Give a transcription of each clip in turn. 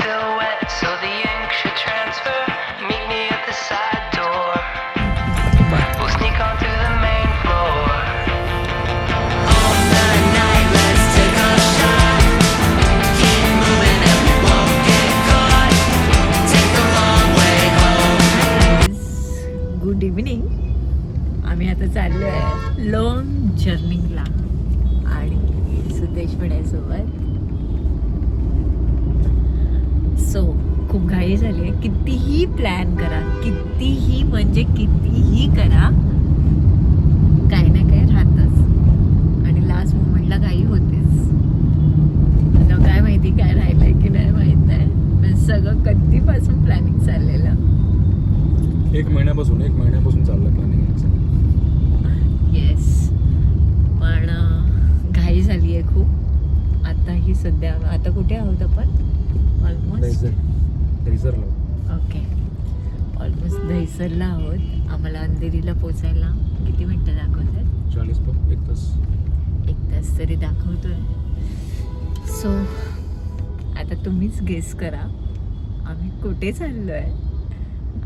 still wet, so the ink should transfer. Meet me at the side door. We'll sneak on to the main floor. On the night, let's take a shot. Keep moving and we won't get caught. Take the long way home. Good evening. आम्ही आता चाललो आहे long जर्निंगला आणि सुदेश सोबत. So खूप घाई झाली आहे. कितीही प्लॅन करा, कितीही म्हणजे कितीही करा, काही ना काही राहतच आणि लास्ट मोमेंटला घाई होतेच. आता काय माहिती काय राहिलंय की नाही माहित नाही. पण सगळं कधीपासून प्लॅनिंग चाललेलं. एक महिन्यापासून चाललं प्लॅनिंग. येस, पण घाई झाली आहे खूप. आताही सध्या आता कुठे आहोत आपण? ऑलमोस्ट ओके, ऑलमोस्ट दहिसरला आहोत. आम्हाला अंधेरीला पोचायला किती मिनटं दाखवत आहेत? 1 तास. 1 तास तरी दाखवतोय. सो आता तुम्हीच गेस करा आम्ही कुठे चाललो आहे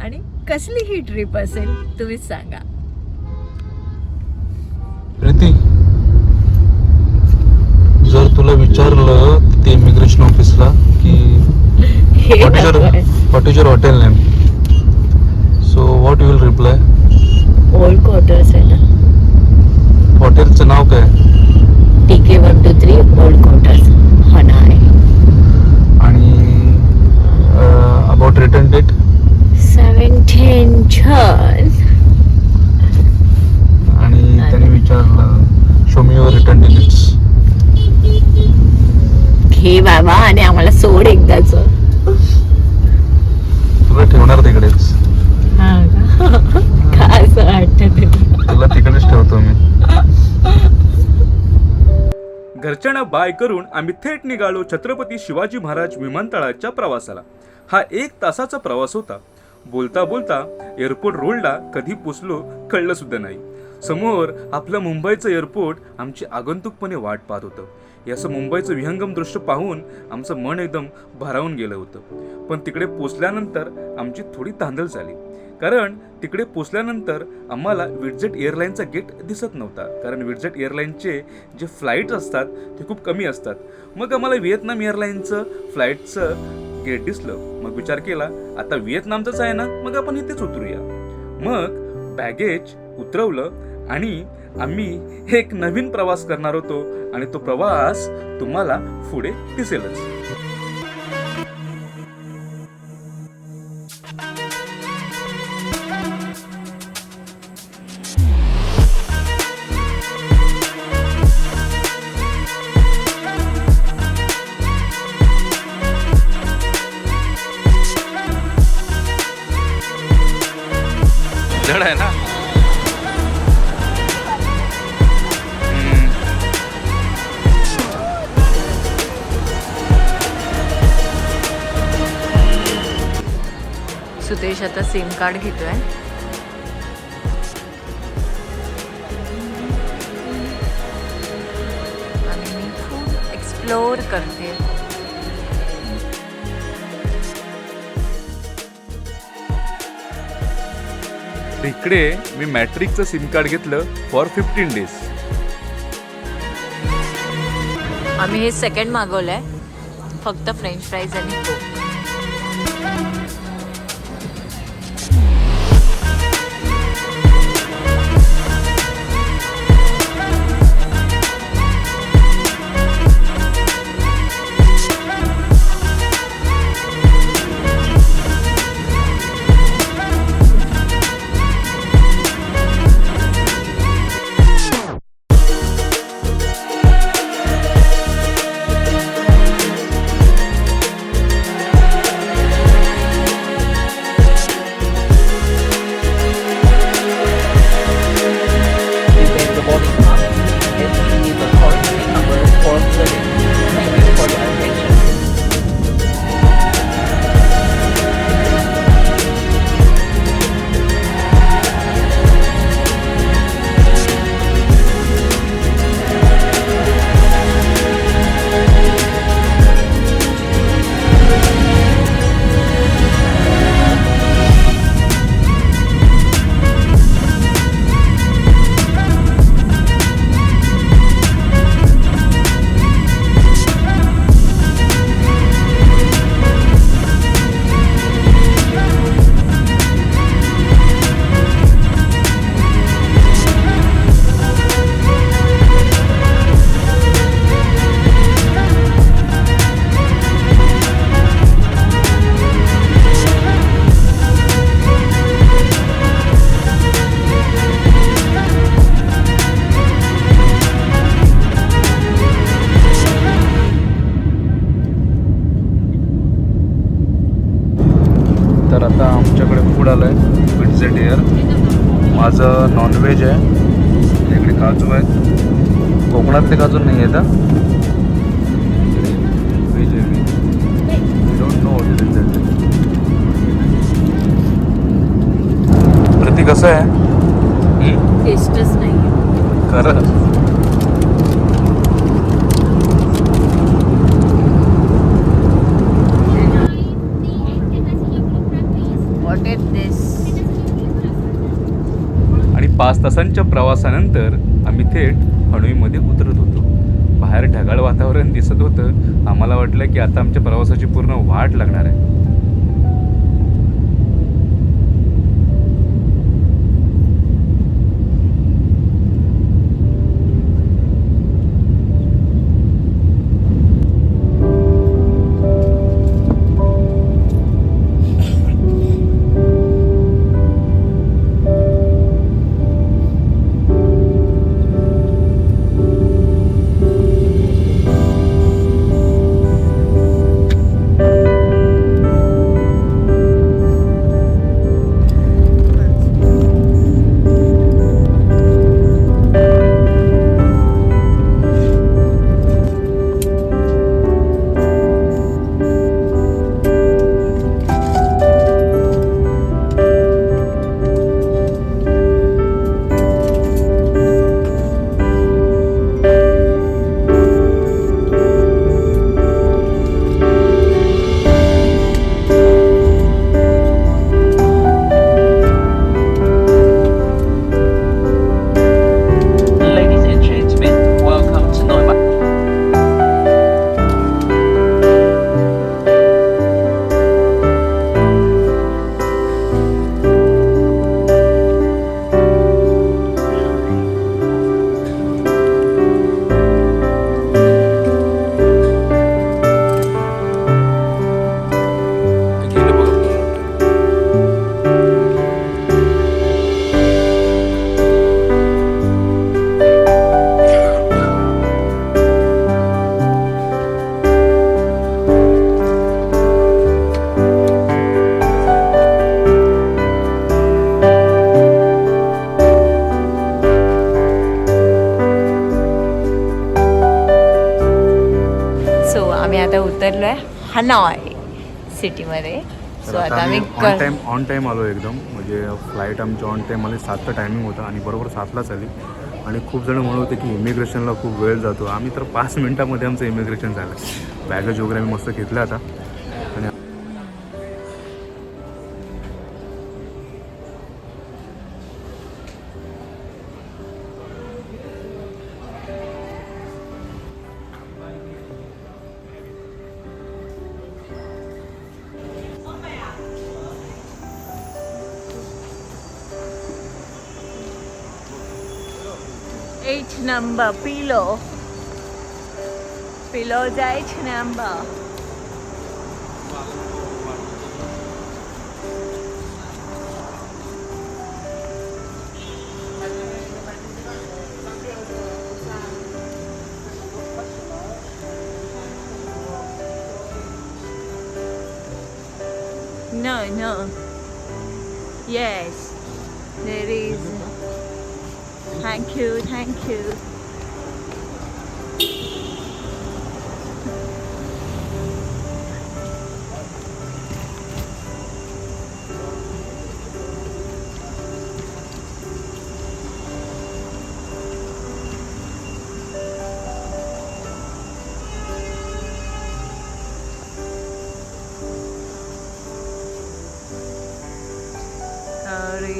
आणि कसली ही ट्रिप असेल, तुम्हीच सांगा. प्रीती, जर तुला विचारलं ते इमिग्रेशन ऑफिसला की what is your hotel name, so what you will reply? Old quarters आहे ना. हॉटेलचं नाव काय? TK 123 ओल्ड क्वार्टर्स हना आहे. आणि अबाउट रिटर्न डेट? 17 June. आणि त्याने विचारलं show me your return tickets. घे बाबा आणि आम्हाला सोड एकदाच. तुला ठेवणार तिकडेच. काय असं वाटतं तुला तिकडेच ठेवतो मी. घरच्यांना बाय करून आम्ही थेट निघालो छत्रपती शिवाजी महाराज विमानतळाच्या प्रवासाला. हा 1 तासाचा प्रवास होता. बोलता बोलता एअरपोर्ट रोडला कधी पोचलो कळलं सुद्धा नाही. समोर आपलं मुंबईचं एअरपोर्ट आमची आगंतुकपणे वाट पाहत होतं. याचं मुंबईचं विहंगम दृश्य पाहून आमचं मन एकदम भारावून गेलं होतं. पण तिकडे पोचल्यानंतर आमची थोडी धांदल झाली, कारण तिकडे पोचल्यानंतर आम्हाला विडजेट एअरलाईनचा गेट दिसत नव्हता. कारण विडजेट एअरलाईनचे जे फ्लाईट्स असतात ते खूप कमी असतात. मग आम्हाला व्हिएतनाम एअरलाईनचं फ्लाईटचं गेट दिसलं. मग विचार केला आता व्हिएतनामचंच आहे ना, मग आपण इथेच उतरूया. मग बॅगेज उतरवलं आणि आम्ही एक नवीन प्रवास करणार होतो आणि तो प्रवास तुम्हाला पुढे दिसेलच. जड आहे ना. सुदेश आता सिम कार्ड घेतोय आणि मी खूप एक्सप्लोर करते. इकडे मी मॅट्रिकचं सिम कार्ड घेतलं फॉर 15 days. आम्ही हे सेकंड मागवलंय, फक्त फ्रेंच फ्राईज आणि कोक. तर आता आमच्याकडे फूड आलं आहे पिझ्झा डिअर. माझं नॉनव्हेज आहे. इकडे काजू आहेत. कोकणातले काजू नाही आहेत. व्हेज आहे. We don't know what is it. Prateek कसं आहे? टेस्टच नाही. खरं व्हॉट इज दिस? आणि 5 तासांच्या प्रवासानंतर आम्ही थेट हणोईमध्ये उतरत होतो. बाहेर ढगाळ वातावरण दिसत होतं. आम्हाला वाटलं की आता आमच्या प्रवासाची पूर्ण वाट लागणार आहे. Ladies and gentlemen, welcome to Neumann. गेलं बघा. सो आम्ही आता उतरलोय हनॉय सिटीमध्ये. सो आता आम्ही ऑन टाईम आलो एकदम. म्हणजे फ्लाईट आमची ऑन टाईम आली. 7चं टायमिंग होतं आणि बरोबर 7लाच आली. आणि खूप जण म्हणत होते की इमिग्रेशनला खूप वेळ जातो. आम्ही तर 5 मिनिटामध्ये आमचं इमिग्रेशन झालं. बॅगेज वगैरे आम्ही मस्त घेतलं आता. आणि Eight number pillow. Pillow eight number. No. Yes, there is. Thank you.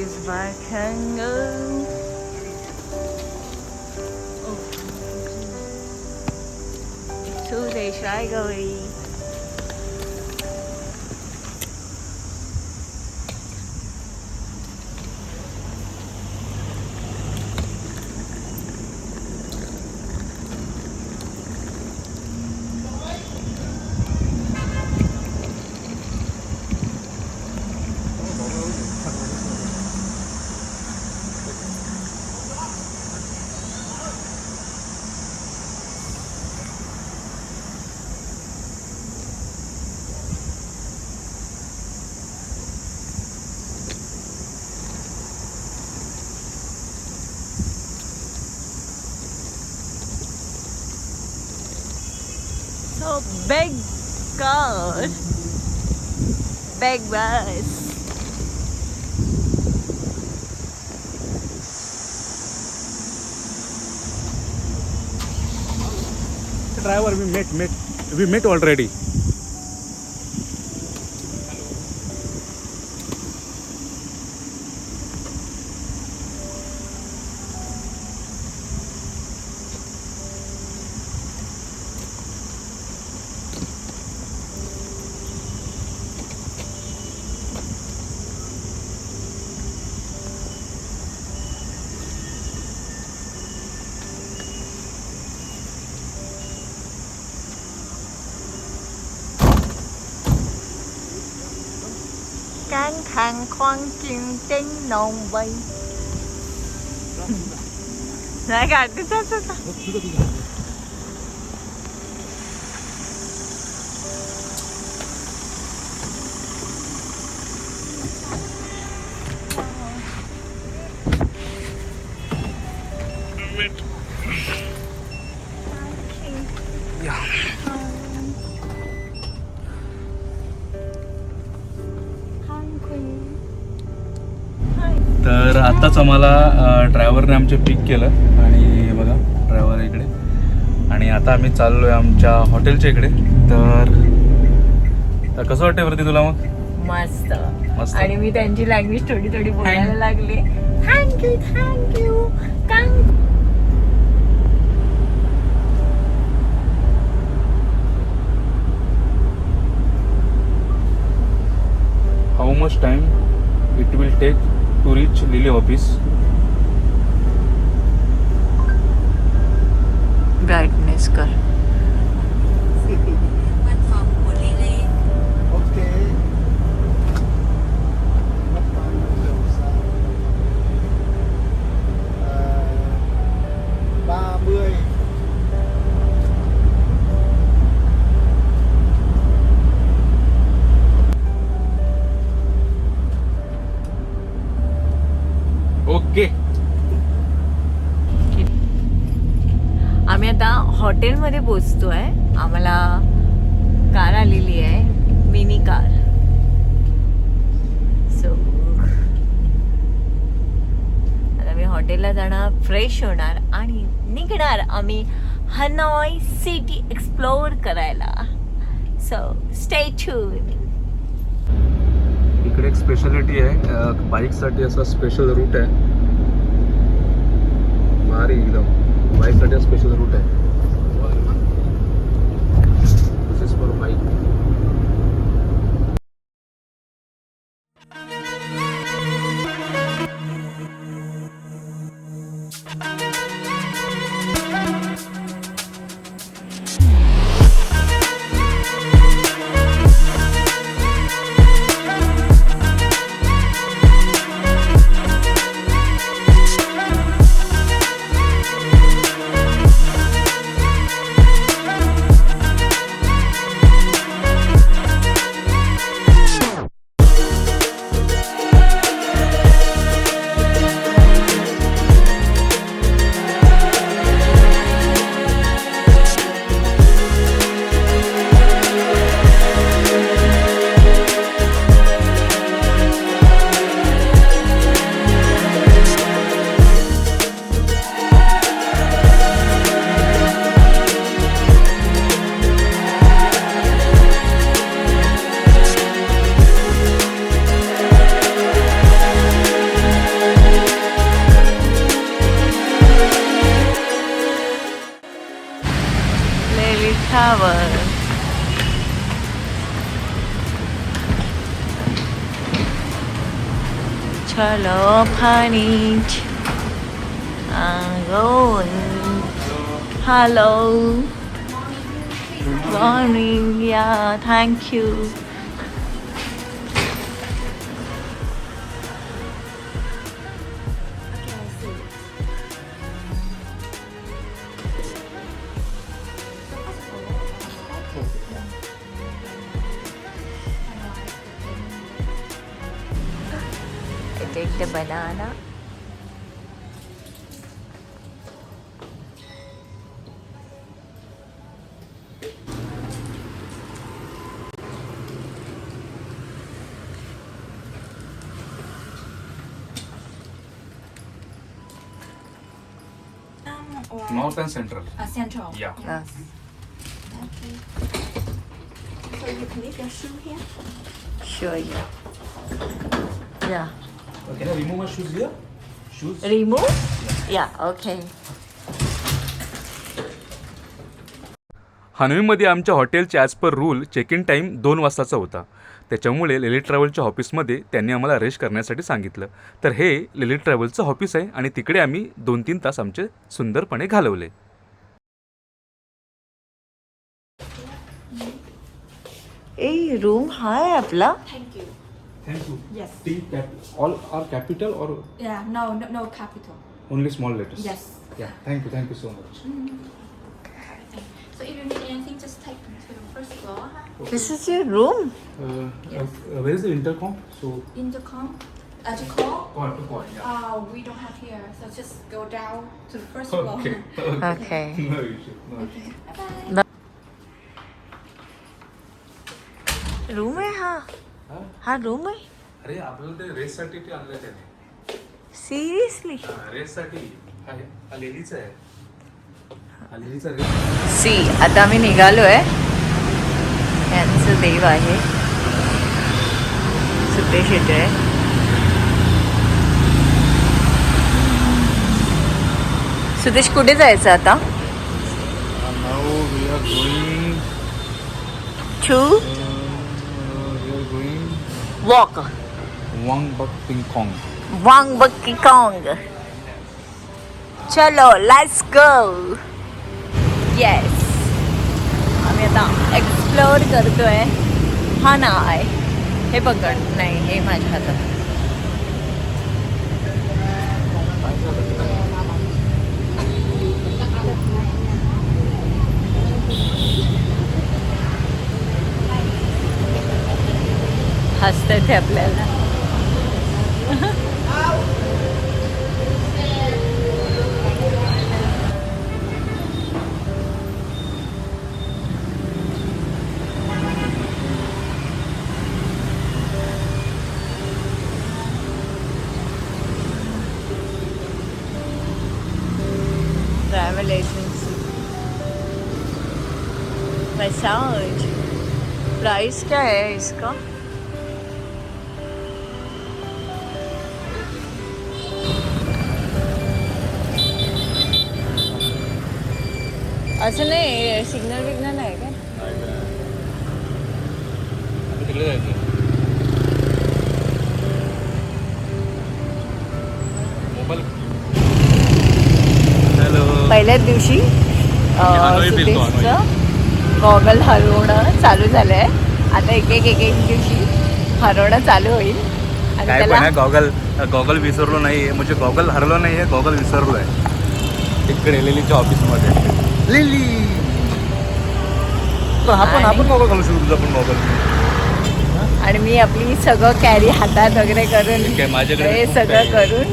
Is Vakango. Today I go eat. big car. Big bus. Driver, we met already. Căng thẳng khoan chuyện trên nồng vây. Này cả cái sao. तर आत्ताच आम्हाला ड्रायव्हरने आमचे पिक केलं आणि बघा driver इकडे आणि आता आम्ही चाललो आहे आमच्या हॉटेलच्या इकडे. तर कसं वाटतं वरती तुला मग? मस्त. मस्त. आणि मी त्यांची लँग्वेज थोडी बोलायला लागले. Thank you how much time it will take to reach Lily office? Brightness कर. ओके. आम्ही आता हॉटेलमध्ये पोचतोय. आम्हाला कार आलेली आहे, मिनी कार. सो आता मी हॉटेलला जाणार, फ्रेश होणार आणि निघणार आम्ही हनॉई सिटी एक्सप्लोर करायला. So stay tune. इकडे एक स्पेशालिटी आहे, बाईकसाठी असा स्पेशल रूट आहे. भारी एकदम, बाईकसाठी स्पेशल रूट आहे. दिस इज फॉर बाईक. Tower. चलो पानीच. Hello. Morning. Yeah, thank you. Take the banana. or North and central. central? Yeah. Yes. Okay. So you can leave your shoe here. Sure, yeah. Yeah. Can I remove my shoes here? Shoes? Remove? Yeah, okay. हनोईमध्ये आमच्या हॉटेलचे as per rule check in time 2 वाजताचा होता. त्याच्यामुळे lily ट्रॅव्हलच्या ऑफिसमध्ये त्यांनी आम्हाला rest करण्यासाठी सांगितलं. तर हे लिली ट्रॅव्हलचं ऑफिस आहे आणि तिकडे आम्ही 2-3 तास आमचे सुंदरपणे घालवले. ए रूम हा आहे आपला. Thank you. Thank you. Yes. All are capital or Yeah. No capital. only small letters? Yes. Yeah. Thank you so much. So if you need anything, just take me to the first floor. This is your room. Where is the intercom? So Intercom. To call? to call. Yeah. We don't have here, so just go down to the first floor. Okay. Okay. No issue. No issue. Bye bye. Room आहे हा. हा room आहे. अरे आपल्याला ते रेससाठी ते आणलं त्याने. सिरियसली. रेससाठी आहे. हा लेडीचा आहे. हा लेडीचा रेस. सी आता आम्ही निघालोय. यांचं देव आहे सुदेश येतोय. सुदेश कुठे जायचं आता? Now we are going. To We are going walk. Wang Bak Ping Kong. Wang बक्की काँग. चलो लेट्स गो. येस आम्ही आता एक्सप्लोअर करतोय. हा नाही हे पकड. नाही हे माझ्या हातात. हसते ते आपल्याला. Travel agency. मसाज प्राइस क्या है इसका? असं नाही सिग्नल विग्नल आहे का? तिकडे जायचं. मोबाईल. हॅलो. पहिल्याच दिवशी हनोई फिरतो, सुदेशचं गॉगल हरवणं चालू झालंय. आता एक दिवशी हरवणं चालू होईल. आणि काय पण त्याला आहे गॉगल विसरलो नाही आहे. म्हणजे गॉगल हरलो नाही आहे, गॉगल विसरलो आहे तिकडे लिलीच्या ऑफिसमध्ये. लिली आपण गॉगल घालू शकतो. तुझा पण गॉगल. आणि मी आपली सगळं कॅरी हातात वगैरे करून ठीक आहे, माझ्याकडे हे खूप सगळं काही आहे. करून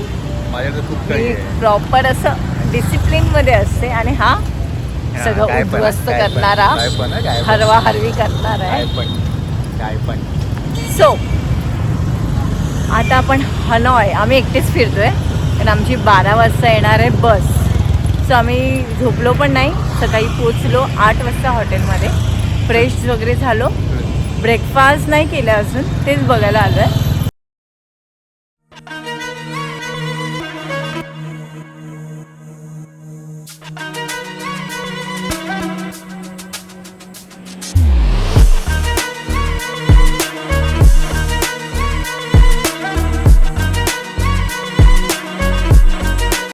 माझ्याकडे खूप काही मी आहे. प्रॉपर असं डिसिप्लिन मध्ये असते. आणि हा सगळं काय पण, उद्ध्वस्त काय पण, करणारा काय पण, काय पण. हरवा हरवी करणार आहे. काय पण सो आता आपण हनॉय आम्ही एकटेच फिरतोय कारण आमची 12 वाजता येणार आहे बस. सो आम्ही झोपलो पण नाही. सकाळी पोचलो 8 वाजता हॉटेलमध्ये. फ्रेश वगैरे झालो. ब्रेकफास्ट नाही केलं अजून, तेच बघायला आलो आहे.